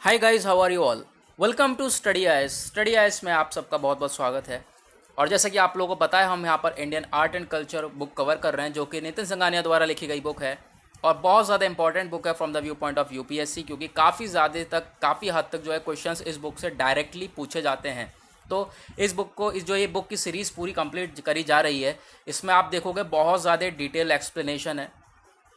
Hi guys, how are you all. Welcome to Study Ice में आप सबका बहुत बहुत स्वागत है। और जैसा कि आप लोगों को पता है, हम यहाँ पर Indian art and culture book cover कर रहे हैं, जो कि नितिन संगानिया द्वारा लिखी गई बुक है और बहुत ज़्यादा इंपॉर्टेंट बुक है from the view point of UPSC, क्योंकि काफ़ी हद तक जो है क्वेश्चंस इस बुक से डायरेक्टली पूछे जाते हैं। तो इस बुक को ये बुक की सीरीज़ पूरी कंप्लीट करी जा रही है। इसमें आप देखोगे बहुत ज़्यादा डिटेल एक्सप्लेनेशन है,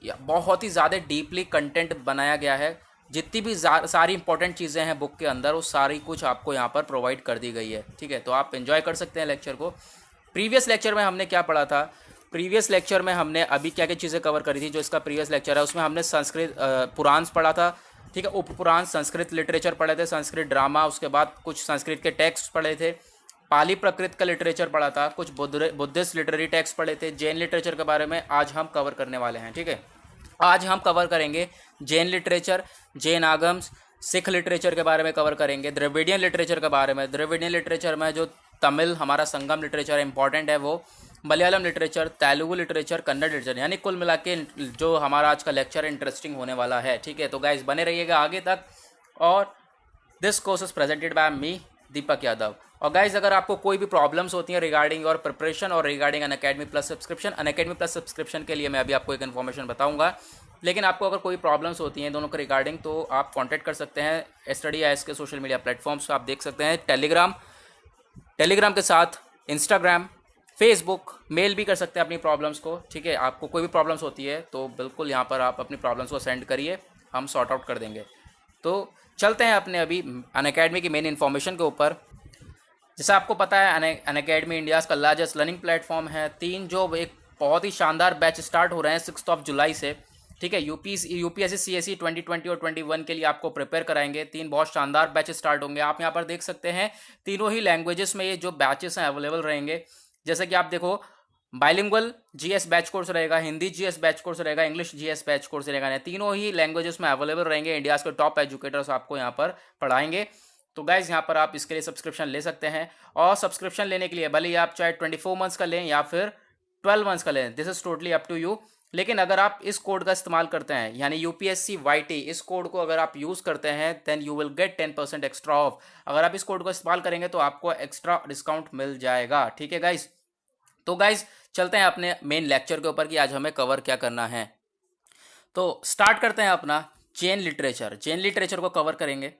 या बहुत ही ज़्यादा डीपली कंटेंट बनाया गया है। जितनी भी सारी इंपॉर्टेंट चीज़ें हैं बुक के अंदर, वो सारी कुछ आपको यहाँ पर प्रोवाइड कर दी गई है। ठीक है, तो आप एंजॉय कर सकते हैं लेक्चर को। प्रीवियस लेक्चर में हमने क्या पढ़ा था? प्रीवियस लेक्चर में हमने अभी क्या क्या चीज़ें कवर करी थी। जो इसका प्रीवियस लेक्चर है उसमें हमने संस्कृत पुराण पढ़ा था। ठीक है, उपपुराण, संस्कृत लिटरेचर पढ़े थे, संस्कृत ड्रामा, उसके बाद कुछ संस्कृत के टेक्स्ट पढ़े थे, पाली प्रकृत का लिटरेचर पढ़ा था, कुछ बुद्धिस्ट लिटरेरी टेक्स्ट पढ़े थे, जैन लिटरेचर के बारे में आज हम कवर करने वाले हैं। ठीक है, आज हम कवर करेंगे जैन लिटरेचर, जैन आगम्स, सिख लिटरेचर के बारे में कवर करेंगे, द्रविडियन लिटरेचर के बारे में। द्रविडियन लिटरेचर में जो तमिल हमारा संगम लिटरेचर इंपॉर्टेंट है वो, Malayalam literature, Telugu literature, Kannada literature, यानी कुल मिला के जो हमारा आज का लेक्चर इंटरेस्टिंग होने वाला है। ठीक है, तो गाइज बने रहिएगा आगे तक। और this course is presented by me, Deepak Yadav. और गाइज, अगर आपको कोई भी प्रॉब्लम्स होती हैं रिगार्डिंग योर प्रिपरेशन और रिगार्डिंग अनअकैडमी प्लस सब्सक्रिप्शन के लिए मैं अभी आपको एक इन्फॉर्मेशन बताऊंगा। लेकिन आपको अगर कोई प्रॉब्लम्स होती हैं दोनों के रिगार्डिंग, तो आप कांटेक्ट कर सकते हैं स्टडी आइस के सोशल मीडिया प्लेटफॉर्म्स। आप देख सकते हैं टेलीग्राम के साथ इंस्टाग्राम, फेसबुक, मेल भी कर सकते हैं अपनी प्रॉब्लम्स को। ठीक है, आपको कोई भी प्रॉब्लम्स होती है तो बिल्कुल यहाँ पर आप अपनी प्रॉब्लम्स को सेंड करिए, हम सॉर्ट आउट कर देंगे। तो चलते हैं अपने अभी अनअकैडमी की मेन इन्फॉर्मेशन के ऊपर। जैसा आपको पता है, अनअकैडमी इंडियाज़ का लार्जेस्ट लर्निंग प्लेटफॉर्म है। एक बहुत ही शानदार बैच स्टार्ट हो रहे हैं 6 जुलाई से। ठीक है, यूपीएससी सीएससी 2020 और 21 के लिए आपको प्रिपेयर कराएंगे। 3 बहुत शानदार बैचेस स्टार्ट होंगे। आप यहाँ पर देख सकते हैं तीनों ही लैंग्वेजेस में ये जो बैचेस हैं अवेलेबल रहेंगे। जैसे कि आप देखो, बाइलिंगुअल जीएस बैच कोर्स रहेगा, हिंदी जीएस बैच कोर्स रहेगा, इंग्लिश जीएस बैच कोर्स रहेगा। तीनों ही लैंग्वेजेस में अवेलेबल रहेंगे। इंडियाज़ के टॉप एजुकेटर्स आपको यहाँ पर पढ़ाएंगे। तो गाइज, यहाँ पर आप इसके लिए सब्सक्रिप्शन ले सकते हैं। और सब्सक्रिप्शन लेने के लिए भले ही आप चाहे 24 मंथ्स का लें या फिर 12 मंथ्स का लें, this is totally up to you. लेकिन अगर आप इस कोड का इस्तेमाल करते हैं, यानी यूपीएससी वाईटी, इस कोड को अगर आप यूज़ करते हैं, then you will get 10% extra off. अगर आप इस कोड को इस्तेमाल करेंगे तो आपको एक्स्ट्रा डिस्काउंट मिल जाएगा। ठीक है गाइज, तो गाइज चलते हैं अपने मेन लेक्चर के ऊपर कि आज हमें कवर क्या करना है। तो स्टार्ट करते हैं अपना जैन लिटरेचर को कवर करेंगे।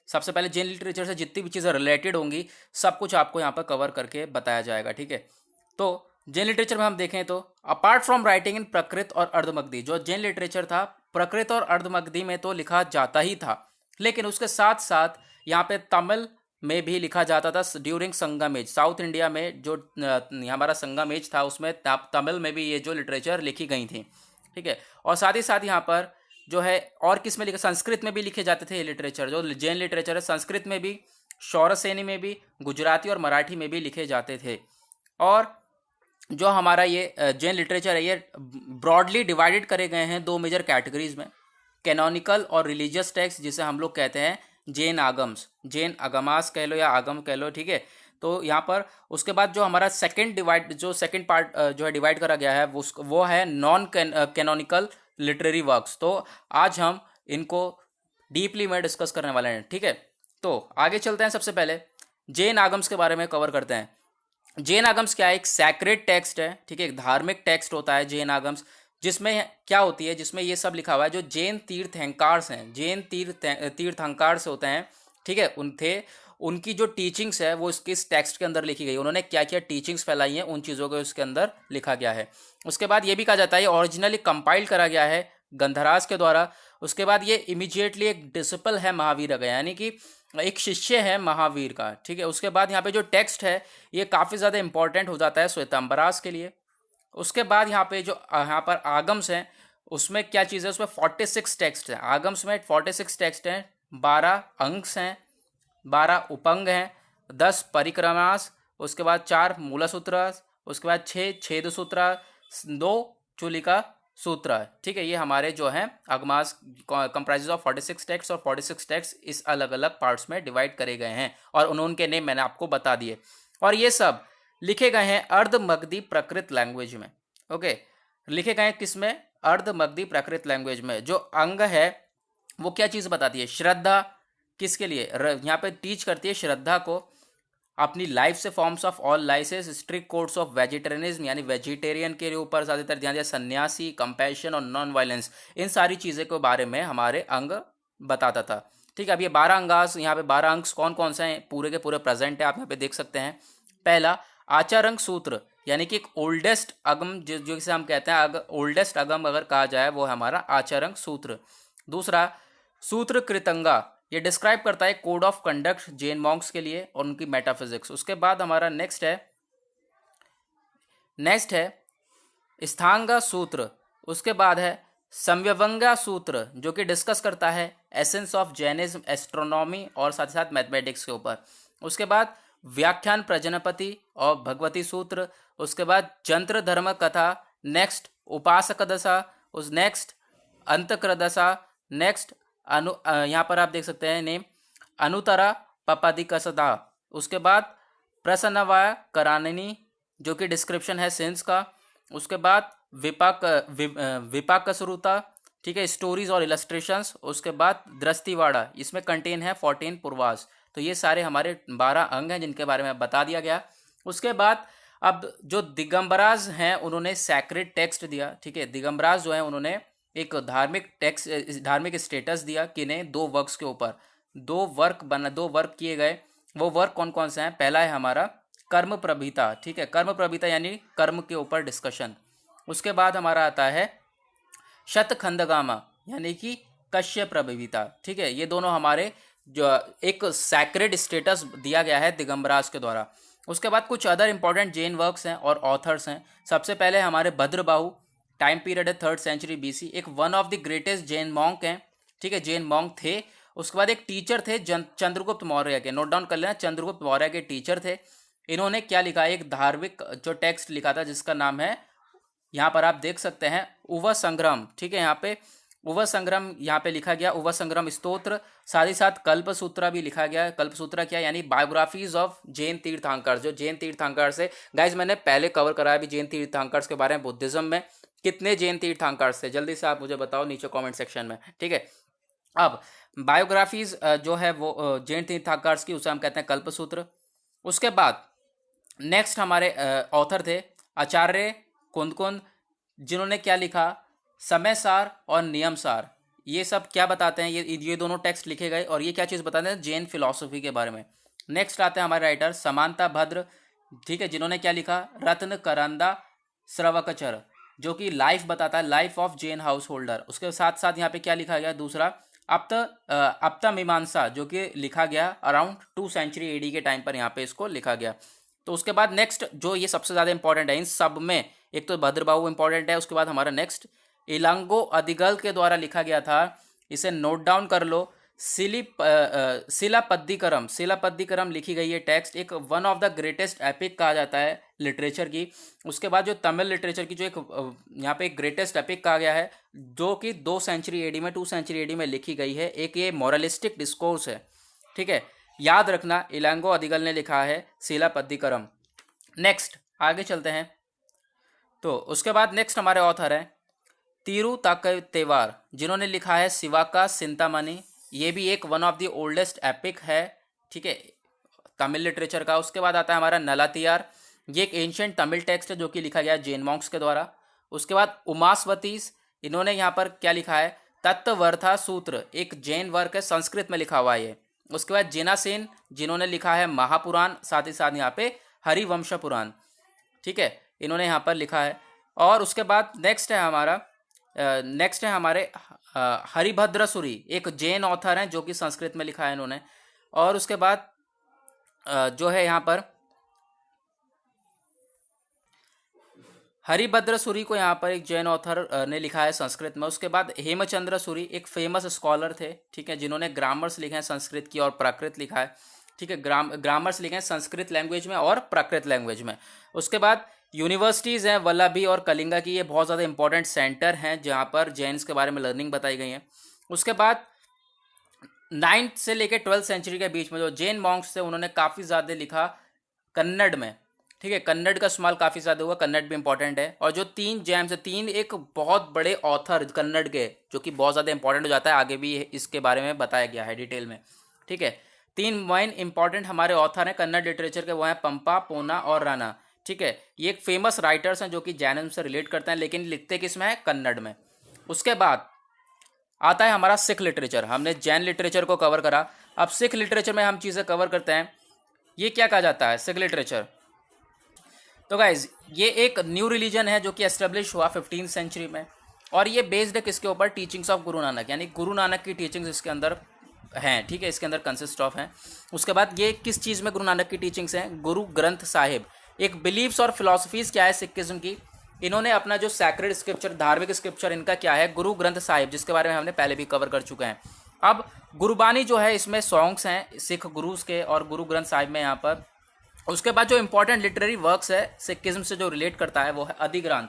सबसे पहले जैन लिटरेचर से जितनी भी चीज़ें रिलेटेड होंगी सब कुछ आपको यहाँ पर कवर करके बताया जाएगा। ठीक है, तो जैन लिटरेचर में हम देखें तो अपार्ट फ्रॉम राइटिंग इन प्रकृत और अर्धमगधी, जो जैन लिटरेचर था प्रकृत और अर्धमगधी में तो लिखा जाता ही था, लेकिन उसके साथ साथ यहाँ पे तमिल में भी लिखा जाता था ड्यूरिंग संगम एज। साउथ इंडिया में जो हमारा संगम एज था उसमें तमिल में भी ये जो लिटरेचर लिखी गई थी। ठीक है, और साथ ही साथ यहाँ पर जो है और किस में लिखा, संस्कृत में भी लिखे जाते थे ये लिटरेचर। जो जैन लिटरेचर है संस्कृत में भी, शौरसेनी में भी, गुजराती और मराठी में भी लिखे जाते थे। और जो हमारा ये जैन लिटरेचर है ये ब्रॉडली डिवाइडेड करे गए हैं 2 मेजर कैटेगरीज में, कैनोनिकल और रिलीजियस टेक्स्ट, जिसे हम लोग कहते हैं जैन आगम्स, जैन अगमास कह लो या आगम कह लो। ठीक है, तो यहाँ पर उसके बाद जो हमारा सेकंड पार्ट जो है डिवाइड करा गया है वो है नॉन कैनोनिकल लिटरेरी वर्क्स। तो आज हम इनको डीपली में डिस्कस करने वाले हैं। ठीक है, तो आगे चलते हैं। सबसे पहले जैन आगम्स के बारे में कवर करते हैं। जैन आगम्स क्या है? एक सैक्रेड टेक्स्ट है। ठीक है, एक धार्मिक टेक्स्ट होता है जैन आगम्स, जिसमें क्या होती है, जिसमें ये सब लिखा हुआ है जो जैन तीर्थंकार्स हैं, जैन तीर्थंकार्स होते हैं। ठीक है, उनकी जो टीचिंग्स है वो इस टेक्स्ट के अंदर लिखी गई। उन्होंने क्या क्या टीचिंग्स फैलाई हैं उन चीज़ों को इसके अंदर लिखा गया है। उसके बाद ये भी कहा जाता है ओरिजिनली कंपाइल करा गया है गंधराज के द्वारा। उसके बाद ये इमीडिएटली एक डिसिपल है महावीर का, यानी कि एक शिष्य है महावीर का। ठीक है, उसके बाद यहाँ पे जो टेक्स्ट है ये काफ़ी ज़्यादा इंपॉर्टेंट हो जाता है श्वेतांबरास के लिए। उसके बाद यहाँ पे जो यहाँ पर आगम्स हैं उसमें क्या चीज़ है, उसमें 46 टेक्स्ट हैं। आगम्स में 46 टेक्स्ट हैं, 12 अंग्स हैं, 12 उपंग हैं, 10 परिक्रमास, उसके बाद 4 मूला सूत्र, उसके बाद 6 छेद सूत्र, 2 चूलिका सूत्र। ठीक है, ये हमारे जो हैं अगमास कंप्राइजेज ऑफ 46 टेक्स्ट, और 46 टेक्स्ट इस अलग अलग पार्ट्स में डिवाइड करे गए हैं और उनके नेम मैंने आपको बता दिए। और ये सब लिखे गए हैं अर्धमगधी प्रकृत लैंग्वेज में। ओके, लिखे गए हैं किस में? अर्धमगधी प्रकृत लैंग्वेज में। जो अंग है वो क्या चीज़ बताती है? श्रद्धा, किसके लिए? यहाँ पे टीच करती है श्रद्धा को अपनी लाइफ से forms of all lysis, strict codes of vegetarianism यानी वेजिटेरियन के ऊपर ज़्यादातर ध्यान दिया, सन्यासी, कंपैशन और नॉन वायलेंस, इन सारी चीज़ें के बारे में हमारे अंग बताता था। ठीक है, अब ये 12 अंगास, यहाँ पे 12 अंक कौन कौन से हैं पूरे के पूरे प्रेजेंट है, आप यहाँ पे देख सकते हैं। पहला आचारंग सूत्र, यानी कि एक ओल्डेस्ट अगम जो जिसे हम कहते हैं, अगर ओल्डेस्ट अगम अगर कहा जाए वो है हमारा आचारंग सूत्र। दूसरा सूत्र कृतंगा, ये डिस्क्राइब करता है code of conduct Jain Monks के लिए और उनकी मेटाफिजिक्स। उसके बाद हमारा नेक्स्ट है स्थांगा सूत्र। उसके बाद है संव्यवंगा सूत्र, जो कि डिस्कस करता है एसेंस ऑफ जैनिज्म, एस्ट्रोनॉमी और साथ ही साथ मैथमेटिक्स के ऊपर। उसके बाद व्याख्यान प्रजनपति और भगवती सूत्र। उसके बाद जंत्र धर्म कथा, नेक्स्ट उपासक दशा, उस नेक्स्ट अंतक्र दशा, नेक्स्ट यहाँ पर आप देख सकते हैं नेम अनुतरा पपादिकसदा। उसके बाद प्रसन्नवाय करानिनी, जो कि डिस्क्रिप्शन है सेंस का। उसके बाद विपाकसरुता, ठीक है, स्टोरीज और इलस्ट्रेशंस। उसके बाद दृष्टिवाड़ा, इसमें कंटेन है 14 पूर्वास। तो ये सारे हमारे 12 अंग हैं जिनके बारे में बता दिया गया। उसके बाद अब जो दिगंबराज हैं उन्होंने सैक्रेड टेक्स्ट दिया। ठीक है, दिगंबराज जो है उन्होंने एक धार्मिक टेक्स्ट, धार्मिक स्टेटस दिया किन्हें, 2 वर्क्स के ऊपर। 2 वर्क किए गए। वो वर्क कौन कौन से हैं? पहला है हमारा कर्म प्रभीता। ठीक है, कर्म प्रभीता यानी कर्म के ऊपर डिस्कशन। उसके बाद हमारा आता है शतखंडगामा, यानी कि कश्यप प्रभीता। ठीक है, ये दोनों हमारे जो एक सैक्रेड स्टेटस दिया गया है दिगंबराज के द्वारा। उसके बाद कुछ अदर इंपॉर्टेंट जैन वर्क्स हैं और ऑथर्स हैं। सबसे पहले हमारे भद्रबाहु, टाइम पीरियड है 3rd सेंचुरी BC, एक one of the greatest Jain monk हैं। ठीक है, जैन मॉन्क थे। उसके बाद एक टीचर थे चंद्रगुप्त मौर्य के, नोट डाउन कर लेना, चंद्रगुप्त मौर्य के टीचर थे। इन्होंने क्या लिखा? एक धार्मिक जो टेक्स्ट लिखा था जिसका नाम है, यहाँ पर आप देख सकते हैं, उव संग्राम। ठीक है, यहाँ पे उव संग्राम यहाँ पे लिखा गया, उव संग्राम स्तोत्र। साथ ही साथ कल्पसूत्रा भी लिखा गया। कल्पसूत्रा क्या? यानी बायोग्राफीज ऑफ जैन तीर्थंकर, जो जैन तीर्थंकर से, गाइज मैंने पहले कवर कराया भी जैन तीर्थंकर के बारे में। बुद्धिज्म में कितने जैन तीर्थंकर थे, जल्दी से आप मुझे बताओ नीचे कमेंट सेक्शन में। ठीक है, अब बायोग्राफीज जो है वो जैन तीर्थंकर की, उसे हम कहते हैं कल्पसूत्र। उसके बाद नेक्स्ट हमारे ऑथर थे आचार्य कुंदकुंद, जिन्होंने क्या लिखा? समय सार और नियम सार। ये सब क्या बताते हैं? ये दोनों टेक्स्ट लिखे गए और ये क्या चीज़ बताते हैं? जैन फिलॉसफी के बारे में। नेक्स्ट आते हैं हमारे राइटर समांता भद्र, ठीक है, जिन्होंने क्या लिखा? रत्न करंदा श्रवकचर, जो कि लाइफ बताता है, life of Jain house holder. उसके साथ साथ यहाँ पे क्या लिखा गया? दूसरा अप्ता मीमांसा, जो कि लिखा गया अराउंड 2 सेंचुरी AD के टाइम पर यहाँ पे इसको लिखा गया। तो उसके बाद नेक्स्ट जो ये सबसे ज़्यादा इंपॉर्टेंट है इन सब में, एक तो भद्रबाहु इंपॉर्टेंट है। उसके बाद हमारा नेक्स्ट इलांगो अधिगल के द्वारा लिखा गया था, इसे नोट डाउन कर लो, शिलापद्दिकरम लिखी गई है टेक्स्ट, एक one of the greatest epic कहा जाता है लिटरेचर की। उसके बाद जो तमिल लिटरेचर की जो एक यहाँ पे एक ग्रेटेस्ट एपिक कहा गया है, जो कि 2 सेंचुरी AD में, 2 सेंचुरी AD में लिखी गई है। एक ये मॉरलिस्टिक डिस्कोर्स है। ठीक है, याद रखना, इलांगो अधिगल ने लिखा है शिलापद्दिकरम। नेक्स्ट आगे चलते हैं। तो उसके बाद नेक्स्ट हमारे ऑथर हैं तिरुताकतेवार, जिन्होंने लिखा है शिवाका चिंतामणि। ये भी एक one of the oldest epic है, ठीक है, तमिल लिटरेचर का। उसके बाद आता है हमारा नलातियार, ये एक एंशिएंट तमिल टेक्स्ट है जो कि लिखा गया जैन मॉन्क्स के द्वारा। उसके बाद उमास्वतीस, इन्होंने यहाँ पर क्या लिखा है? तत्वर्था सूत्र, एक जैन वर्क है, संस्कृत में लिखा हुआ है ये। उसके बाद जिनासेन, जिन्होंने लिखा है महापुराण, साथ ही साथ यहाँ पे हरिवंश पुराण। ठीक है, इन्होंने यहाँ पर लिखा है। और उसके बाद नेक्स्ट है हमारे हरिभद्र सूरी, एक जैन ऑथर हैं जो कि संस्कृत में लिखा है इन्होंने। और उसके बाद जो है यहाँ पर हरिभद्र सूरी को यहाँ पर एक जैन ऑथर ने लिखा है संस्कृत में। उसके बाद हेमचंद्र सूरी एक फेमस स्कॉलर थे, ठीक है, जिन्होंने ग्रामर्स लिखे हैं संस्कृत की और प्राकृत लिखा है। ठीक है, ग्रामर्स लिखे हैं संस्कृत लैंग्वेज में और प्राकृत लैंग्वेज में। उसके बाद यूनिवर्सिटीज़ हैं वल्लभी और कलिंगा की, ये बहुत ज़्यादा इंपॉर्टेंट सेंटर हैं जहाँ पर जैन्स के बारे में लर्निंग बताई गई है। उसके बाद 9th से लेकर 12th सेंचुरी के बीच में जो जैन मॉन्क्स थे उन्होंने काफ़ी ज़्यादा लिखा कन्नड़ में। ठीक है, कन्नड़ का इस्तेमाल काफ़ी ज़्यादा हुआ, कन्नड़ भी इंपॉर्टेंट है। और जो 3 जैम्स है, 3 एक बहुत बड़े ऑथर कन्नड़ के, जो कि बहुत ज़्यादा इंपॉर्टेंट हो जाता है, आगे भी इसके बारे में बताया गया है डिटेल में। ठीक है। 3 मेन इंपॉर्टेंट हमारे ऑथर हैं कन्नड़ लिटरेचर के, वो हैं पंपा, पोना और राणा। ठीक है, ये एक फेमस राइटर्स हैं जो कि जैनिज्म से रिलेट करते हैं, लेकिन लिखते किस में है, कन्नड़ में। उसके बाद आता है हमारा सिख लिटरेचर। हमने जैन लिटरेचर को कवर करा, अब सिख लिटरेचर में हम चीज़ें कवर करते हैं। ये क्या कहा जाता है, सिख लिटरेचर। तो गाइज ये एक न्यू रिलीजन है जो कि एस्टेब्लिश हुआ 15th सेंचुरी में, और ये बेस्ड है किसके ऊपर, टीचिंग्स ऑफ गुरु नानक, यानी गुरु नानक की टीचिंग्स इसके अंदर हैं। ठीक है, इसके अंदर कंसिस्ट ऑफ हैं। उसके बाद ये किस चीज़ में गुरु नानक की टीचिंग्स हैं, गुरु ग्रंथ साहिब। एक बिलीव्स और फिलॉसफीज़ क्या है सिखिज्म की, इन्होंने अपना जो सैक्रेड स्क्रिप्चर, धार्मिक स्क्रिप्चर इनका क्या है, गुरु ग्रंथ साहिब, जिसके बारे में हमने पहले भी कवर कर चुके हैं। अब गुरबानी जो है इसमें सॉन्ग्स हैं सिख गुरुज के, और गुरु ग्रंथ साहिब में यहाँ पर। उसके बाद जो इंपॉर्टेंट लिटरेरी वर्क्स है सिखिज्म से जो रिलेट करता है वो है अधिग्रंथ।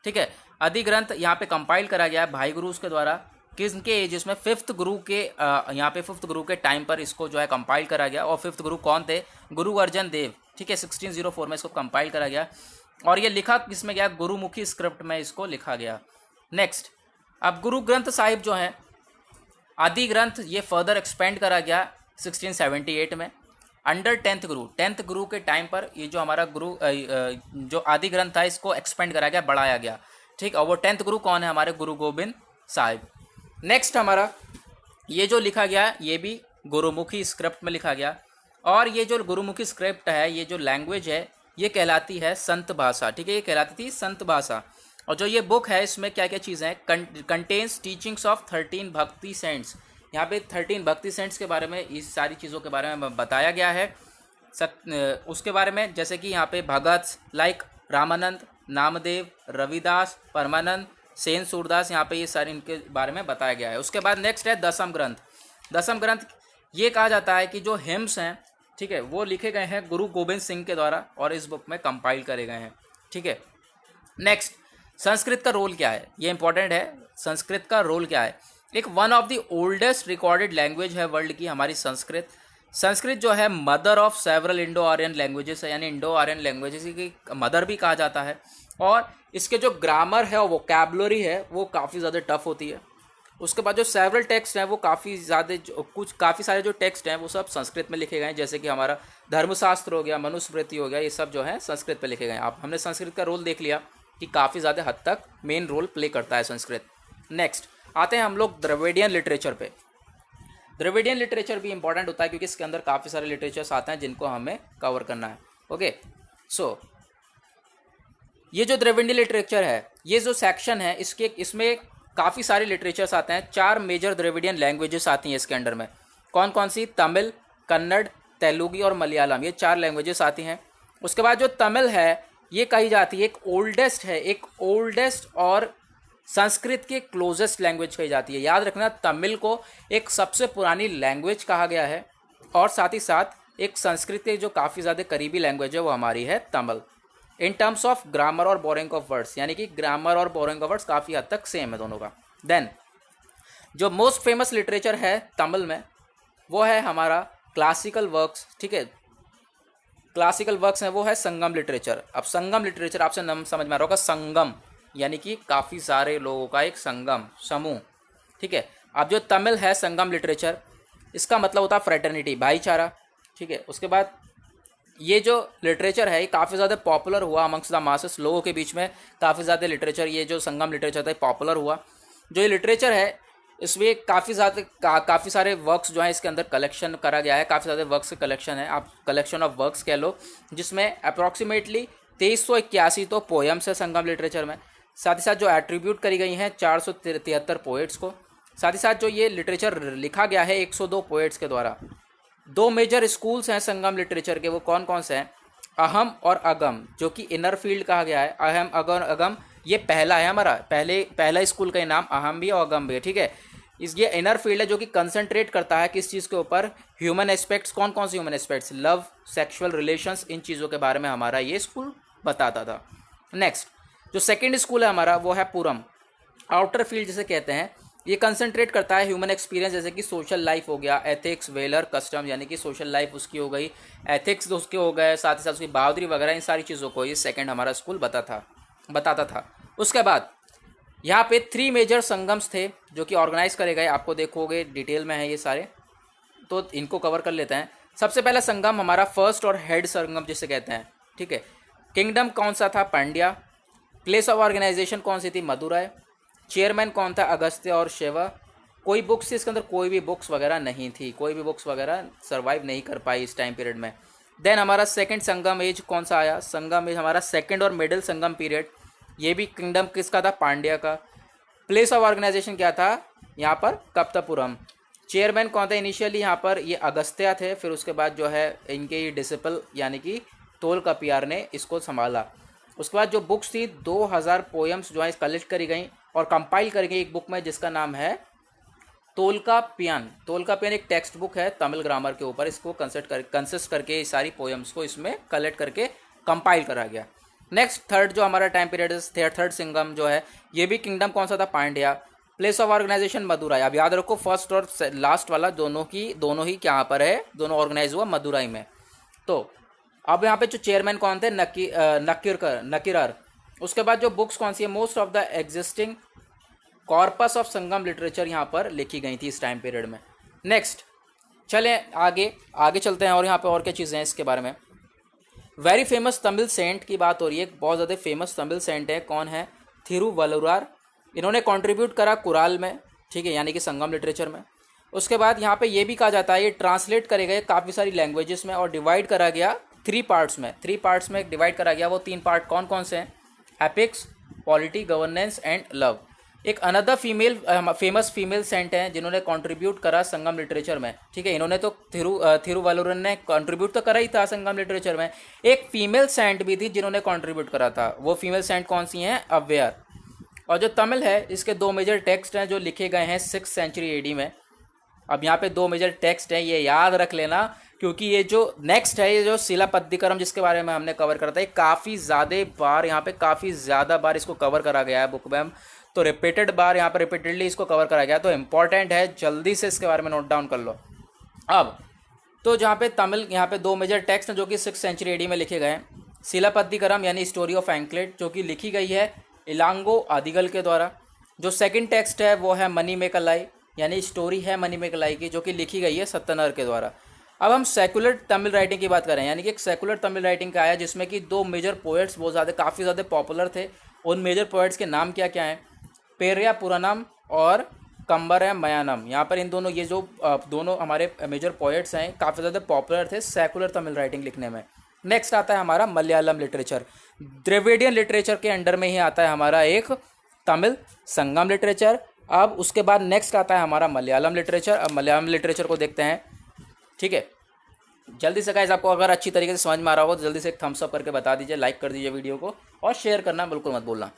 ठीक है, अधिग्रंथ यहाँ पे कंपाइल करा गया है भाई गुरुज के द्वारा, किसके एज में, 5th गुरु के, यहाँ पे 5th गुरु के टाइम पर इसको जो है कंपाइल करा गया। और 5th गुरु कौन थे, गुरु अर्जन देव। ठीक है, 1604 में इसको कंपाइल करा गया, और ये लिखा किसमें गया, गुरुमुखी स्क्रिप्ट में इसको लिखा गया। नेक्स्ट, अब गुरु ग्रंथ साहिब जो है आदि ग्रंथ, ये फर्दर एक्सपेंड करा गया 1678 में अंडर 10th गुरु के टाइम पर। ये जो हमारा गुरु जो आदि ग्रंथ था इसको एक्सपेंड करा गया, बढ़ाया गया। ठीक, और वो 10th गुरु कौन है, हमारे गुरु गोबिंद साहिब। नेक्स्ट हमारा ये जो लिखा गया ये भी गुरुमुखी स्क्रिप्ट में लिखा गया, और ये जो गुरुमुखी स्क्रिप्ट है, ये जो लैंग्वेज है, ये कहलाती है संत भाषा। ठीक है, ये कहलाती थी संत भाषा। और जो ये बुक है इसमें क्या क्या चीज़ें हैं, कंटेन्स टीचिंग्स ऑफ 13 भक्ति सेंट्स। यहाँ पे 13 भक्ति सेंट्स के बारे में, इस सारी चीज़ों के बारे में बताया गया है। उसके बारे में जैसे कि यहाँ पे भगत लाइक रामानंद, नामदेव, रविदास, परमानंद, सेन सूरदास, यहाँ पे ये सारे इनके बारे में बताया गया है। उसके बाद नेक्स्ट है दसम ग्रंथ। दसम ग्रंथ ये कहा जाता है कि जो हिम्स हैं, ठीक है, वो लिखे गए हैं गुरु गोबिंद सिंह के द्वारा, और इस बुक में कंपाइल करे गए हैं। ठीक है, नेक्स्ट संस्कृत का रोल क्या है, ये इंपॉर्टेंट है। संस्कृत का रोल क्या है, एक one of the oldest recorded language है वर्ल्ड की हमारी संस्कृत। संस्कृत जो है mother of several Indo Aryan languages है, यानी इंडो आर्यन लैंग्वेजेस की मदर भी कहा जाता है। और इसके जो ग्रामर है और वोकैबुलरी है वो काफ़ी ज़्यादा टफ होती है। उसके बाद जो सेवरल टेक्स्ट हैं वो काफ़ी सारे जो टेक्स्ट हैं वो सब संस्कृत में लिखे गए हैं, जैसे कि हमारा धर्मशास्त्र हो गया, मनुस्मृति हो गया, ये सब जो है संस्कृत में लिखे गए हैं। आप हमने संस्कृत का रोल देख लिया कि काफ़ी ज़्यादा हद तक मेन रोल प्ले करता है संस्कृत। नेक्स्ट आते हैं हम लोग द्रविडियन लिटरेचर पे। द्रविडियन लिटरेचर भी इंपॉर्टेंट होता है क्योंकि इसके अंदर काफ़ी सारे लिटरेचर्स आते हैं जिनको हमें कवर करना है। ओके, सो ये जो द्रविडियन लिटरेचर है, ये जो सेक्शन है इसमें काफ़ी सारे लिटरेचर्स आते हैं। 4 मेजर द्रविडियन लैंग्वेजेस आती हैं इसके अंडर में। कौन कौन सी, तमिल, कन्नड़, तेलुगु और मलयालम, ये 4 लैंग्वेजेस आती हैं। उसके बाद जो तमिल है ये कही जाती है एक ओल्डेस्ट और संस्कृत के क्लोजेस्ट लैंग्वेज कही जाती है। याद रखना, तमिल को एक सबसे पुरानी लैंग्वेज कहा गया है, और साथ ही साथ एक संस्कृत के जो काफ़ी ज़्यादा करीबी लैंग्वेज है वो हमारी है Tamil. In terms of grammar और बोरिंग ऑफ वर्ड्स, यानी कि ग्रामर और बोरिंग ऑफ वर्ड्स काफ़ी हद तक सेम है दोनों का। देन जो मोस्ट फेमस लिटरेचर है तमिल में वो है हमारा क्लासिकल वर्क्स। ठीक है, क्लासिकल वर्क्स हैं वो है संगम लिटरेचर। अब संगम लिटरेचर आपसे नाम समझ में आ रहा होगा, संगम यानी कि काफ़ी सारे लोगों का एक संगम, समूह। ठीक है, अब जो तमिल है संगम लिटरेचर, इसका मतलब होता है फ्रेटर्निटी, भाईचारा। ठीक है, उसके बाद ये जो लिटरेचर है ये काफ़ी ज़्यादा पॉपुलर हुआ अमंग्स द मासेस, लोगों के बीच में काफ़ी ज़्यादा लिटरेचर, ये जो संगम लिटरेचर था पॉपुलर हुआ। जो ये लिटरेचर है इसमें काफ़ी सारे वर्क्स जो हैं इसके अंदर कलेक्शन करा गया है। काफ़ी ज़्यादा वर्क्स कलेक्शन है, आप कलेक्शन ऑफ वर्क्स कह लो, जिसमें अप्रॉक्सीमेटली 2381 तो पोएम्स है संगम लिटरेचर में। साथ ही साथ जो एट्रीब्यूट करी गई हैं 473 पोएट्स को। साथ ही साथ जो ये लिटरेचर लिखा गया है 102 पोएट्स के द्वारा। 2 मेजर स्कूल्स हैं संगम लिटरेचर के, वो कौन कौन से हैं, अहम और अगम, जो कि इनर फील्ड कहा गया है। अहम अगम ये पहला है हमारा, पहला स्कूल का नाम अहम भी और अगम भी है। ठीक है, ये इनर फील्ड है जो कि कंसंट्रेट करता है किस चीज़ के ऊपर, ह्यूमन एस्पेक्ट्स। कौन कौन से human aspects, love, sexual relations, इन चीज़ों के बारे में हमारा ये स्कूल बताता था। नेक्स्ट जो सेकेंड स्कूल है हमारा वो है पूरम, आउटर फील्ड जिसे कहते हैं। ये कंसंट्रेट करता है ह्यूमन एक्सपीरियंस, जैसे कि सोशल लाइफ हो गया, एथिक्स, वेलर, कस्टम, यानी कि सोशल लाइफ उसकी हो गई, एथिक्स उसके हो गए, साथ ही साथ उसकी बहादुरी वगैरह, इन सारी चीज़ों को ये सेकंड हमारा स्कूल बताता था। उसके बाद यहाँ पे 3 मेजर संगम्स थे जो कि ऑर्गेनाइज करे गए, आपको देखोगे डिटेल में है ये सारे। तो इनको कवर कर लेते हैं। सबसे पहला संगम हमारा फर्स्ट और हेड संगम जिसे कहते हैं, ठीक है। किंगडम कौन सा था? पांड्या। प्लेस ऑफ ऑर्गेनाइजेशन कौन सी थी? मदुराई। चेयरमैन कौन था? अगस्त्य और शिवा। कोई बुक्स थी इसके अंदर? कोई भी बुक्स वगैरह नहीं थी, कोई भी बुक्स वगैरह सर्वाइव नहीं कर पाई इस टाइम पीरियड में। देन हमारा सेकंड संगम एज कौन सा आया? संगम एज हमारा सेकंड और मिडिल संगम पीरियड, ये भी किंगडम किसका था? पांड्या का। प्लेस ऑफ ऑर्गेनाइजेशन क्या था यहाँ पर? कप्तापुरम। चेयरमैन कौन था? इनिशियली यहाँ पर ये अगस्त्य थे, फिर उसके बाद जो है इनके डिसिपल यानी कि तोलकापियार ने इसको संभाला। उसके बाद जो बुक्स थी 2000 पोएम्स जो है कलेक्ट करी गई और कंपाइल करी गई एक बुक में जिसका नाम है तोलकापियन। तोलकापियन एक टेक्स्ट बुक है तमिल ग्रामर के ऊपर, इसको कंसिस्ट करके सारी पोएम्स को इसमें कलेक्ट करके कंपाइल करा गया। नेक्स्ट थर्ड जो हमारा टाइम पीरियड है, थर्ड संगम जो है, ये भी किंगडम कौन सा था? Pandya. Place of organisation Madurai. अब याद रखो फर्स्ट और लास्ट वाला दोनों ही क्या पर है, दोनों ऑर्गेनाइज हुआ मदुराई में। तो अब यहाँ पे जो चेयरमैन कौन थे? नकीरर। उसके बाद जो बुक्स कौन सी है? Most of the existing corpus of Sangam literature यहाँ पर लिखी गई थी इस टाइम पीरियड में। नेक्स्ट चलें आगे चलते हैं और यहाँ पे और क्या चीज़ें हैं इसके बारे में। वेरी फेमस तमिल सेंट की बात हो रही है, बहुत ज़्यादा फेमस तमिल सेंट है, कौन है? थिरुवल्लुवार। इन्होंने कंट्रीब्यूट करा कुराल में, ठीक है, यानी कि संगम लिटरेचर में। उसके बाद यहाँ पे ये भी कहा जाता है ये ट्रांसलेट करे गए काफ़ी सारी लैंग्वेजेस में और डिवाइड करा गया 3 पार्ट्स में डिवाइड करा गया। वो 3 पार्ट कौन कौन से हैं? Epics, polity, governance and love. एक अनदर फेमस फीमेल सेंट हैं जिन्होंने कंट्रीब्यूट करा संगम लिटरेचर में, ठीक है। इन्होंने तो थिरुवल्लुवर ने कंट्रीब्यूट तो करा ही था संगम लिटरेचर में। एक फीमेल सेंट भी थी जिन्होंने कंट्रीब्यूट करा था, वो फीमेल सेंट कौन सी हैं? अव्वेयर। और जो तमिल है इसके 2 मेजर टेक्स्ट हैं जो लिखे गए हैं 6th सेंचुरी एडी में। अब यहाँ पे 2 मेजर टेक्स्ट हैं, ये याद रख लेना, क्योंकि ये जो नेक्स्ट है ये जो शिलापद्दिकरम जिसके बारे में हमने कवर करा था, ये काफ़ी ज़्यादा बार इसको कवर करा गया है बुक में, तो रिपीटेड बार यहाँ पर रिपीटेडली इसको कवर करा गया, तो इम्पॉर्टेंट है, जल्दी से इसके बारे में नोट डाउन कर लो। अब तो जहाँ पे तमिल यहाँ पे 2 मेजर टेक्स्ट हैं जो कि 6th सेंचुरी एडी में लिखे गए हैं। शिलापद्दिकरम यानी स्टोरी ऑफ एंकलेट जो कि लिखी गई है इलांगो आदिगल के द्वारा। जो सेकंड टेक्स्ट है वो है मणिमेकलाई यानी स्टोरी है मणिमेकलाई की जो कि लिखी गई है सत्तनर के द्वारा। अब हम सेकुलर तमिल राइटिंग की बात करें, यानी कि एक सेकुलर तमिल राइटिंग का आया जिसमें कि 2 मेजर पोएट्स काफ़ी ज़्यादा पॉपुलर थे। उन मेजर पोएट्स के नाम क्या क्या हैं? पेरिया पुरानम और कंबर मयानम। यहाँ पर इन दोनों ये जो दोनों हमारे मेजर पोएट्स हैं काफ़ी ज़्यादा पॉपुलर थे सेकुलर तमिल राइटिंग लिखने में। नेक्स्ट आता है हमारा मलयालम लिटरेचर। द्रविडियन लिटरेचर के अंडर में ही आता है हमारा एक तमिल संगम लिटरेचर। अब उसके बाद नेक्स्ट आता है हमारा मलयालम लिटरेचर। अब मलयालम लिटरेचर को देखते हैं, ठीक है। जल्दी से गाइस आपको अगर अच्छी तरीके से समझ में आ रहा हो तो जल्दी से एक थम्स अप करके बता दीजिए, लाइक कर दीजिए वीडियो को और शेयर करना बिल्कुल मत भूलना।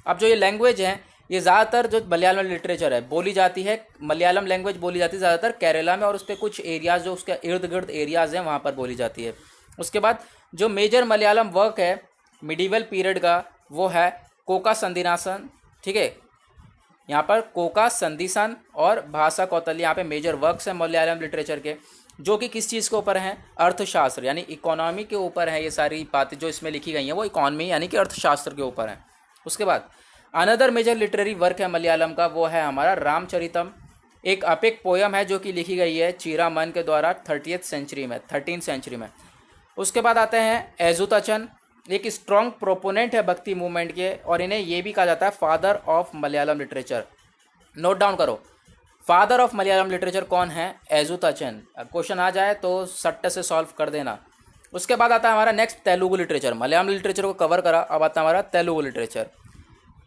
अब जो ये लैंग्वेज है ये ज़्यादातर जो मलयालम लिटरेचर है बोली जाती है, मलयालम लैंग्वेज बोली जाती है ज़्यादातर केरला में और उस पर कुछ एरियाज़ जो उसके इर्द गिर्द एरियाज़ हैं वहाँ पर बोली जाती है। उसके बाद जो मेजर मलयालम वर्क है मिडिवल पीरियड का वो है कोका संदिनासन, ठीक है। यहाँ पर कोका संदिसान और भाषा कौतल्य यहाँ पे मेजर वर्क्स हैं मलयालम लिटरेचर के, जो कि किस चीज़ के ऊपर हैं? अर्थशास्त्र यानी इकोनॉमी के ऊपर है। ये सारी बातें जो इसमें लिखी गई हैं वो इकोनॉमी यानी कि अर्थशास्त्र के ऊपर हैं। उसके बाद अनदर मेजर लिटरेरी वर्क है मलयालम का वो है हमारा रामचरितम, एक अपिक पोयम है जो कि लिखी गई है चीरामन के द्वारा 13th सेंचुरी में। उसके बाद आते हैं एजुतचन, एक स्ट्रॉन्ग प्रोपोनेंट है भक्ति मूवमेंट के और इन्हें ये भी कहा जाता है father of Malayalam literature. Note down करो, फादर ऑफ मलयालम लिटरेचर कौन है? एजुतचन। क्वेश्चन आ जाए तो सट्टे से सॉल्व कर देना। उसके बाद आता है हमारा next Telugu literature. Malayalam literature को कवर करा, अब आता है हमारा तेलुगु लिटरेचर।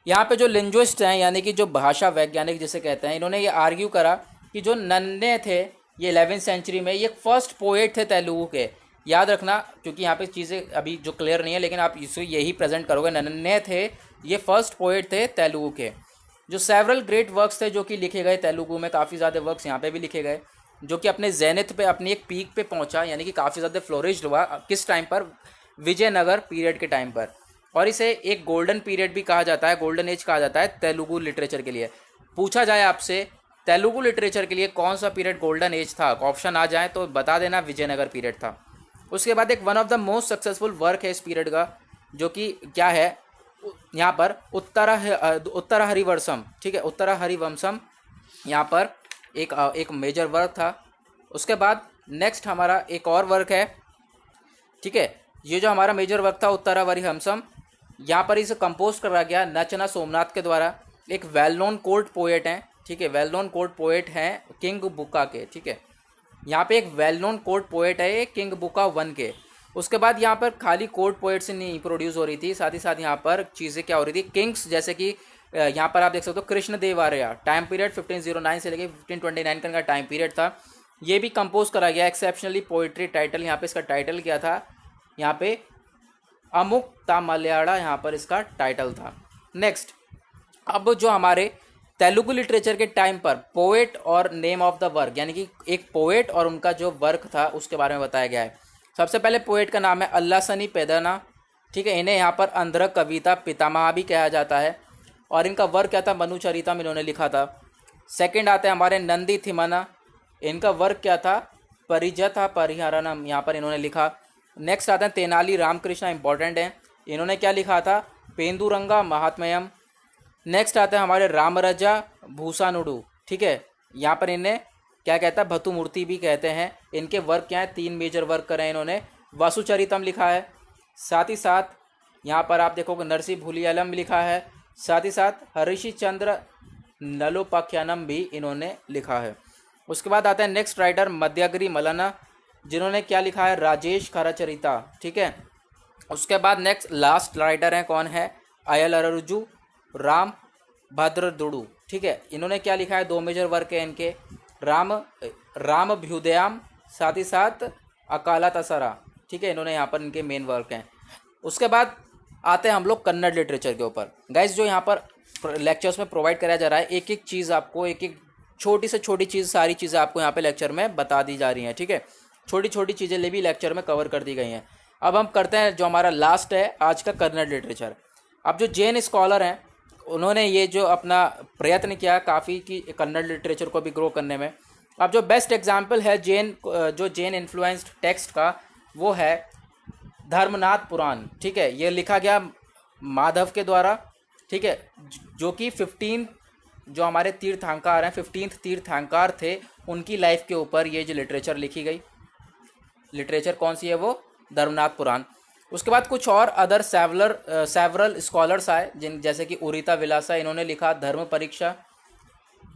यहाँ पे जो लिंग्विस्ट हैं यानी कि जो भाषा वैज्ञानिक जिसे कहते हैं, इन्होंने ये आर्ग्यू करा कि जो नन्ने थे ये 11th सेंचुरी में ये फर्स्ट पोएट थे तेलुगु के। याद रखना क्योंकि यहाँ पे चीज़ें अभी जो क्लियर नहीं है लेकिन आप इसे यही प्रेजेंट करोगे, नन्ने थे ये फर्स्ट पोएट थे तेलुगु के। जो सेवरल ग्रेट वर्क्स थे जो कि लिखे गए तेलुगु में, काफ़ी ज़्यादा वर्क्स यहाँ पे भी लिखे गए जो कि अपने जेनिथ पे अपनी एक पीक पे पहुँचा, यानी कि काफ़ी ज़्यादा फ्लोरिश्ड हुआ। किस टाइम पर? विजयनगर पीरियड के टाइम पर। और इसे एक गोल्डन पीरियड भी कहा जाता है, गोल्डन एज कहा जाता है तेलुगु लिटरेचर के लिए। पूछा जाए आपसे तेलुगु लिटरेचर के लिए कौन सा पीरियड गोल्डन एज था, ऑप्शन आ जाए तो बता देना विजयनगर पीरियड था। उसके बाद एक one of the most successful work है इस पीरियड का जो कि क्या है यहाँ पर उत्तर हरिवंशम, ठीक है, उत्तर हरिवंशम यहाँ पर एक मेजर वर्क था उसके बाद नेक्स्ट हमारा एक और वर्क है, ठीक है। ये जो हमारा मेजर वर्क था उत्तरावरी हमसम, यहाँ पर इसे कंपोज करा गया नचना सोमनाथ के द्वारा। एक वेल नोन कोर्ट पोएट हैं, ठीक है, वेल नोन कोर्ट पोएट हैं किंग बुका के, ठीक है। यहाँ पे एक वेल नोन कोर्ट पोएट है किंग बुका 1 के। उसके बाद यहाँ पर खाली कोर्ट पोएट से नहीं प्रोड्यूस हो रही थी, साथ ही साथ यहाँ पर चीज़ें क्या हो रही थी, किंग्स, जैसे कि यहाँ पर आप देख सकते हो कृष्ण देव आर्य, टाइम पीरियड 1509 से लेकर 1529 का टाइम पीरियड था। ये भी कंपोज करा गया एक्सेप्शनली पोइट्री। टाइटल यहाँ पे इसका टाइटल क्या था, यहाँ पे अमुक्ता मलयाड़ा यहाँ पर इसका टाइटल था। नेक्स्ट, अब जो हमारे तेलुगु लिटरेचर के टाइम पर पोएट और नेम ऑफ द वर्क, यानी कि एक पोएट और उनका जो वर्क था उसके बारे में बताया गया है। सबसे पहले पोएट का नाम है अल्लासनी पेदना, ठीक है। इन्हें यहाँ पर अंध्र कविता पितामह भी कहा जाता है और इनका वर्क क्या था, मनुचरितम इन्होंने लिखा था। सेकंड आते हैं हमारे नंदी थिमना, इनका वर्क क्या था, परिजथा परिहरणम, यहाँ पर इन्होंने लिखा। नेक्स्ट आते हैं तेनाली रामकृष्ण, इंपॉर्टेंट हैं, इन्होंने क्या लिखा था, पेंदुरंगा महात्म्यम। नेक्स्ट आते हैं हमारे रामराजा भूसानुडू, ठीक है, यहाँ पर इन्हें क्या कहता है, भतुमूर्ति भी कहते हैं। इनके वर्क क्या है, 3 मेजर वर्क करे हैं इन्होंने। वसुचरितम लिखा है, साथ ही साथ यहाँ पर आप देखोगे नरसिंह भूलियालम लिखा है, साथ ही साथ हरिषि चंद्र नलोपाख्यानम भी इन्होंने लिखा है। उसके बाद आता है नेक्स्ट राइटर मध्यागिरी मलना, जिन्होंने क्या लिखा है, राजेश खराचरिता, ठीक है। उसके बाद नेक्स्ट लास्ट राइटर हैं, कौन है, अयलरुजु राम भद्रदुडू, ठीक है। इन्होंने क्या लिखा है, 2 मेजर वर्क है इनके, रामभ्युदयाम, साथ ही साथ अकाला तसरा, ठीक है। इन्होंने यहाँ पर इनके मेन वर्क हैं। उसके बाद आते हैं हम लोग कन्नड़ लिटरेचर के ऊपर। गाइज जो यहाँ पर लेक्चर्स में प्रोवाइड कराया जा रहा है, एक एक चीज़ आपको, एक एक छोटी से छोटी चीज़, सारी चीज़ें आपको यहाँ पे लेक्चर में बता दी जा रही हैं, ठीक है। छोटी छोटी चीज़ें ले भी लेक्चर में कवर कर दी गई हैं। अब हम करते हैं जो हमारा लास्ट है आज का, कन्नड़ लिटरेचर। अब जो जैन स्कॉलर हैं उन्होंने ये जो अपना प्रयत्न किया काफ़ी कि कन्नड़ लिटरेचर को भी ग्रो करने में। अब जो बेस्ट एग्जाम्पल है जैन इन्फ्लुएंस्ड टेक्स्ट का, वो है धर्मनाथ पुराण, ठीक है। ये लिखा गया माधव के द्वारा, ठीक है, जो कि 15 जो हमारे तीर्थंकार हैं, 15th तीर्थंकार थे, उनकी लाइफ के ऊपर ये जो लिटरेचर लिखी गई। लिटरेचर कौन सी है, वो धर्मनाथ पुराण। उसके बाद कुछ और अदर सेवरल स्कॉलर्स आए, जैसे कि उरिता विलासा, इन्होंने लिखा धर्म परीक्षा,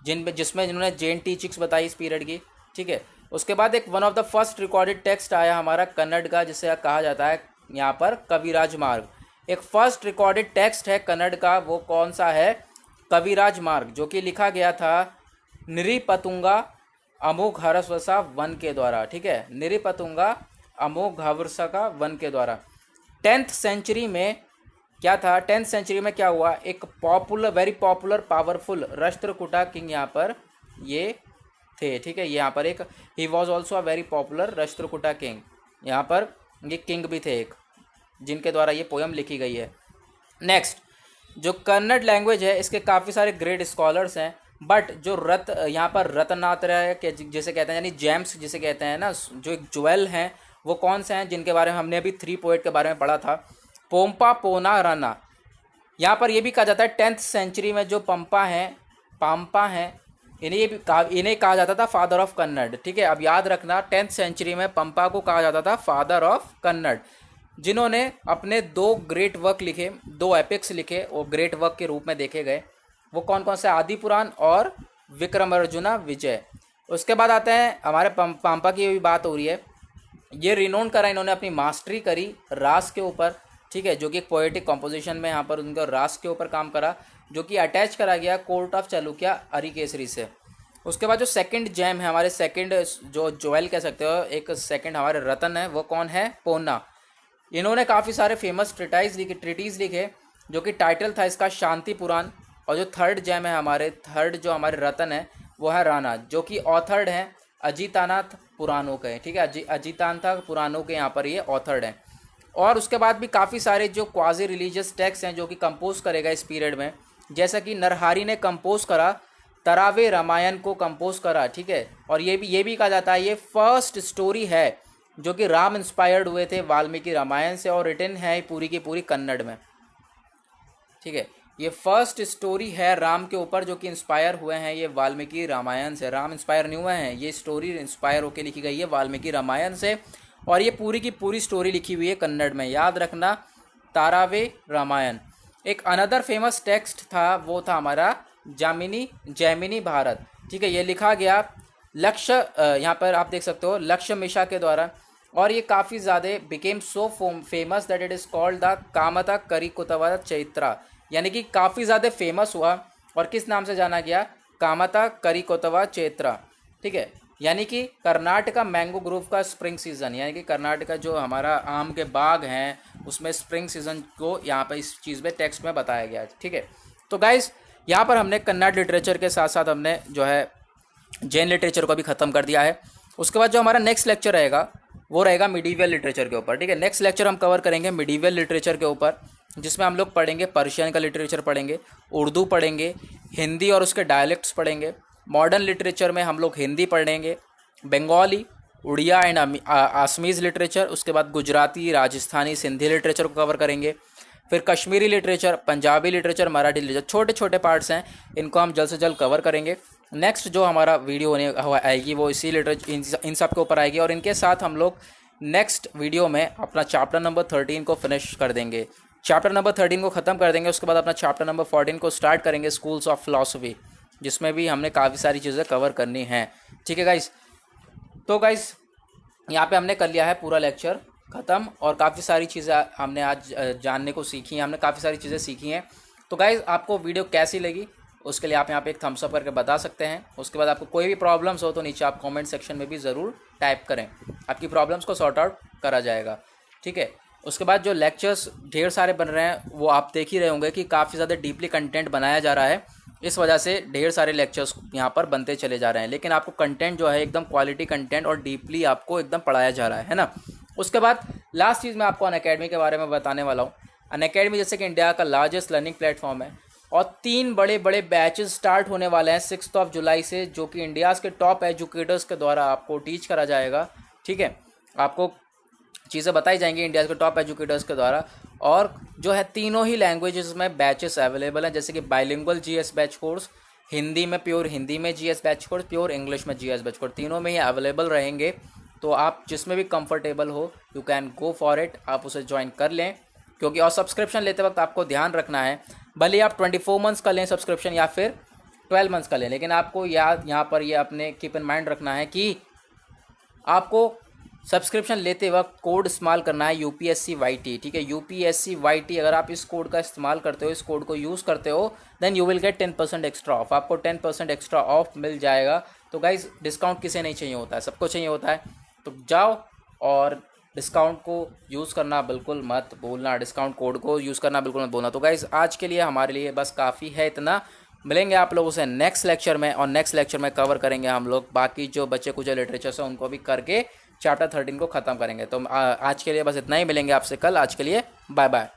जिसमें इन्होंने जैन टीचिंग्स बताई इस पीरियड की, ठीक है। उसके बाद एक one of the first recorded text आया हमारा कन्नड़ का, जिसे कहा जाता है यहाँ पर कविराज मार्ग। एक फर्स्ट रिकॉर्डेड टेक्स्ट है कन्नड़ का, वो कौन सा है, कविराज मार्ग, जो कि लिखा गया था निरिपतुंगा अमोघवर्षा 1 के द्वारा, ठीक है। निरिपतुंगा अमोघवर्षा 1 के द्वारा। 10th सेंचुरी में क्या था, 10th सेंचुरी में क्या हुआ, एक very popular powerful Rashtrakuta king यहाँ पर ये थे, ठीक है। यहाँ पर एक he was also a very popular Rashtrakuta king, यहाँ पर ये किंग भी थे एक, जिनके द्वारा ये पोयम लिखी गई है। नेक्स्ट, जो कन्नड़ लैंग्वेज है इसके काफ़ी सारे ग्रेट स्कॉलर्स हैं, बट जो यहाँ पर रत्नात्रय के जिसे कहते हैं, यानी जेम्स जिसे कहते हैं ना, जो एक ज्वेल हैं, वो कौन से हैं, जिनके बारे में हमने अभी 3 पोएट के बारे में पढ़ा था। पोम्पा पोना राना, यहाँ पर ये भी कहा जाता है 10th सेंचुरी में जो पाम्पा हैं, इन्हें कहा जाता था फादर ऑफ कन्नड़, ठीक है। अब याद रखना, 10th सेंचुरी में पंपा को कहा जाता था फादर ऑफ कन्नड़, जिन्होंने अपने 2 ग्रेट वर्क लिखे, 2 एपिक्स लिखे और ग्रेट वर्क के रूप में देखे गए। वो कौन कौन से, आदि पुराण और विक्रमार्जुना विजय। उसके बाद आते हैं हमारे पंपा की भी बात हो रही है, ये रिनोन करा, इन्होंने अपनी मास्टरी करी रास के ऊपर, ठीक है, जो कि एक पोएटिक कॉम्पोजिशन में यहाँ पर उनका रास के ऊपर काम करा, जो कि अटैच करा गया कोर्ट ऑफ चालुक्य अरिकेसरी से। उसके बाद जो सेकंड जैम है हमारे, सेकंड जो ज्वेल कह सकते हो, एक सेकंड हमारे रतन है, वो कौन है, पोन्ना। इन्होंने काफ़ी सारे फेमस ट्रिटीज़ लिखे, जो कि टाइटल था इसका शांति पुराण। और जो थर्ड जैम है हमारे, थर्ड जो हमारे रतन है, वो है राणा, जो कि ऑथर्ड हैं अजितानाथ पुराणों के, ठीक है, अजितानाथ पुराणों के यहाँ पर ये ऑथर्ड हैं। और उसके बाद भी काफ़ी सारे जो क्वाजी रिलीजियस टेक्स्ट हैं जो कि कंपोज करेगा इस पीरियड में, जैसा कि नरहरि ने कंपोज करा, तरावे रामायण को कंपोज करा, ठीक है। और ये भी कहा जाता है ये फर्स्ट स्टोरी है जो कि राम इंस्पायर्ड हुए थे वाल्मीकि रामायण से, और रिटन है पूरी की पूरी कन्नड़ में, ठीक है। ये फर्स्ट स्टोरी है राम के ऊपर जो कि इंस्पायर हुए हैं ये वाल्मीकि रामायण से। राम इंस्पायर नहीं हुए हैं, ये स्टोरी इंस्पायर होकर लिखी गई है वाल्मीकि रामायण से। और ये पूरी की पूरी स्टोरी लिखी हुई है कन्नड़ में, याद रखना, तारावे रामायण। एक अनदर फेमस टेक्स्ट था, वो था हमारा जैमिनी भारत। ठीक है, ये लिखा गया लक्ष्य, यहाँ पर आप देख सकते हो, लक्ष्य मिशा के द्वारा। और ये काफ़ी ज़्यादा became so famous that it is called the कामता करिकोतवा चैत्रा, यानी कि काफ़ी ज़्यादा फेमस हुआ। और किस नाम से जाना गया? कामता करिकोतवा चैत्रा। ठीक है, यानी कि कर्नाटका मैंगो ग्रोव का स्प्रिंग सीजन, यानी कि कर्नाटका जो हमारा आम के बाग हैं उसमें स्प्रिंग सीजन को यहाँ पर इस चीज़ में टेक्स्ट में बताया गया है। ठीक है, तो गाइस यहाँ पर हमने कन्नड़ लिटरेचर के साथ साथ हमने जो है जैन लिटरेचर को भी ख़त्म कर दिया है। उसके बाद जो हमारा नेक्स्ट लेक्चर रहेगा वो रहेगा मिडीवल लिटरेचर के ऊपर। ठीक है, नेक्स्ट लेक्चर हम कवर करेंगे मिडीवल लिटरेचर के ऊपर, जिसमें हम लोग पढ़ेंगे पर्शियन का लिटरेचर पढ़ेंगे, उर्दू पढ़ेंगे, हिंदी और उसके डायलेक्ट्स पढ़ेंगे। मॉडर्न लिटरेचर में हम लोग हिंदी पढ़ेंगे, बंगाली, उड़िया एंड आसमीज़ लिटरेचर, उसके बाद गुजराती, राजस्थानी, सिंधी लिटरेचर को कवर करेंगे। फिर Kashmiri literature, Punjabi literature, Marathi literature, छोटे छोटे पार्ट्स हैं, इनको हम जल्द से जल्द कवर करेंगे। नेक्स्ट जो हमारा वीडियो होने आएगी वो इसी लिटरेचर इन सब के ऊपर आएगी। और इनके साथ हम लोग नेक्स्ट वीडियो में अपना चैप्टर नंबर 13 को फिनिश कर देंगे, चैप्टर नंबर 13 को ख़त्म कर देंगे। उसके बाद अपना चैप्टर नंबर 14 को स्टार्ट करेंगे, स्कूल्स ऑफ फिलॉसफी, जिसमें भी हमने काफ़ी सारी चीज़ें कवर करनी हैं। ठीक है गाइस, तो गाइस यहाँ पे हमने कर लिया है पूरा लेक्चर ख़त्म, और काफ़ी सारी चीज़ें हमने आज जानने को सीखी हैं, हमने काफ़ी सारी चीज़ें सीखी हैं। तो गाइस आपको वीडियो कैसी लगी उसके लिए आप यहाँ पे एक थम्स अप करके बता सकते हैं। उसके बाद आपको कोई भी प्रॉब्लम्स हो तो नीचे आप कमेंट सेक्शन में भी ज़रूर टाइप करें, आपकी प्रॉब्लम्स को सॉर्ट आउट करा जाएगा। ठीक है, उसके बाद जो लेक्चर्स ढेर सारे बन रहे हैं वो आप देख ही रहे होंगे कि काफ़ी ज़्यादा डीपली कंटेंट बनाया जा रहा है, इस वजह से ढेर सारे लेक्चर्स यहाँ पर बनते चले जा रहे हैं। लेकिन आपको कंटेंट जो है एकदम क्वालिटी कंटेंट और डीपली आपको एकदम पढ़ाया जा रहा है ना। उसके बाद लास्ट चीज़ मैं आपको अनअकैडमी के बारे में बताने वाला हूँ। अनअकैडमी जैसे कि इंडिया का लार्जेस्ट लर्निंग प्लेटफॉर्म है, और 3 बड़े बड़े बैचेस स्टार्ट होने वाले हैं 6 जुलाई से, जो कि इंडियाज़ के टॉप एजुकेटर्स के द्वारा आपको टीच करा जाएगा। ठीक है, आपको चीज़ें बताई जाएंगी इंडिया के टॉप एजुकेटर्स के द्वारा। और जो है तीनों ही लैंग्वेजेस में बैचेस अवेलेबल हैं, जैसे कि bilingual GS batch course, Hindi में प्योर हिंदी में GS batch course, pure English में जीएस बैच कोर्स, तीनों में ही अवेलेबल रहेंगे। तो आप जिसमें भी कंफर्टेबल हो you can go for it, आप उसे ज्वाइन कर लें। क्योंकि और सब्सक्रिप्शन लेते वक्त आपको ध्यान रखना है, भले आप 24 मंथ्स का लें सब्सक्रिप्शन या फिर 12 मंथ्स का लें, लेकिन आपको यहाँ पर ये अपने कीप इन माइंड रखना है कि आपको सब्सक्रिप्शन लेते वक्त कोड इस्तेमाल करना है UPSCYT। ठीक है, UPSCYT अगर आप इस कोड का इस्तेमाल करते हो, इस कोड को यूज़ करते हो, then you will get 10% extra off, आपको 10% एक्स्ट्रा ऑफ मिल जाएगा। तो गाइज डिस्काउंट किसे नहीं चाहिए होता है, सबको चाहिए होता है। तो जाओ और डिस्काउंट को यूज़ करना बिल्कुल मत भूलना, डिस्काउंट कोड को यूज़ करना बिल्कुल मत भूलना। तो गाइज आज के लिए हमारे लिए बस काफ़ी है इतना। मिलेंगे आप लोगों से नेक्स्ट लेक्चर में, और नेक्स्ट लेक्चर में कवर करेंगे हम लोग बाकी जो बच्चे कुछ लिटरेचर है उनको भी करके चैप्टर 13 को ख़त्म करेंगे। तो आज के लिए बस इतना ही, मिलेंगे आपसे कल। आज के लिए बाय बाय।